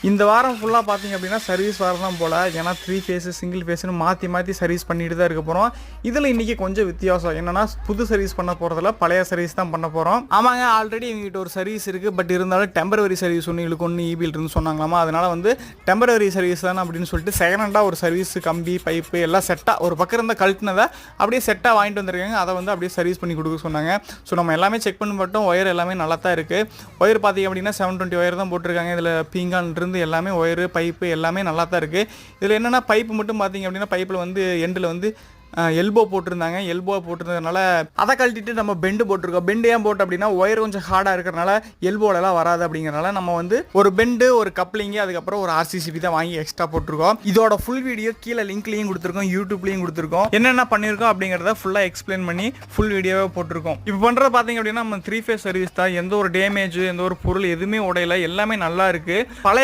இந்த வாரம் ஃபுல்லாக பார்த்தீங்க அப்படின்னா சர்வீஸ் வாரம் தான் போல். ஏன்னா 3 ஃபேஸு சிங்கிள் ஃபேஸ்னு மாற்றி சர்வீஸ் பண்ணிட்டு தான் இருக்க போகிறோம். இதில் இன்றைக்கி கொஞ்சம் வித்தியாசம் என்னென்னா, புது சர்வீஸ் பண்ண போகிறதில்ல, பழைய சர்வீஸ் தான் பண்ண போகிறோம். ஆமாங்க, ஆல்ரெடி எங்ககிட்ட ஒரு சர்வீஸ் இருக்குது. பட் இருந்தாலும் டெம்பரவரி சர்வீஸ் ஒன்று இழுக்கு ஒன்று ஈபியில் இருந்து சொன்னாங்களாமா. அதனால் வந்து டெம்பரவரி சர்வீஸ் தானே அப்படின்னு சொல்லிட்டு செகண்டாக ஒரு சர்வீஸ் கம்பி பைப்பு எல்லாம் செட்டாக ஒரு பக்கம் இருந்த கழட்டினதை அப்படியே செட்டாக வாங்கிட்டு வந்திருக்காங்க. அதை வந்து அப்படியே சர்வீஸ் பண்ணி கொடுக்க சொன்னாங்க. ஸோ நம்ம எல்லாமே செக் பண்ணி மட்டும் ஒயர் எல்லாமே நல்லா தான் இருக்குது. ஒயர் பார்த்தீங்க அப்படின்னா 720 ஒயர் தான் போட்டிருக்காங்க. இதில் பீங்கான் இருந்து எல்லாமே ஒயரு பைப்பு எல்லாமே நல்லா தான் இருக்குது. இதில் என்னென்னா பைப்பு மட்டும் பார்த்தீங்க அப்படின்னா பைப்பில் வந்து எண்டில் வந்து எல்போ போட்டிருந்தாங்க. எல்போ போட்டிருந்ததுனால அதை கழட்டிட்டு நம்ம பெண்டு போட்டிருக்கோம். பெண்டு ஏன் போட்டு அப்படின்னா ஒயர் கொஞ்சம் ஹார்டாக இருக்கிறனால எல்போலலாம் வராது அப்படிங்கிறனால நம்ம வந்து ஒரு பெண்டு ஒரு கப்ளிங்கு அதுக்கப்புறம் ஒரு ஆர்சிசிபி தான் வாங்கி எக்ஸ்ட்ரா போட்டிருக்கோம். இதோட ஃபுல் வீடியோ கீழே லிங்க்லையும் கொடுத்துருக்கோம், யூடியூப்லையும் கொடுத்துருக்கோம். என்னென்ன பண்ணியிருக்கோம் அப்படிங்கிறத ஃபுல்லாக எக்ஸ்பிளைன் பண்ணி ஃபுல் வீடியோவே போட்டிருக்கோம். இப்போ பண்ணுறது பார்த்தீங்க அப்படின்னா நம்ம 3 ஃபேஸ் சர்வீஸ் தான். எந்த ஒரு டேமேஜ் எந்த ஒரு பொருள் எதுவுமே உடையல, எல்லாமே நல்லா இருக்குது. பழைய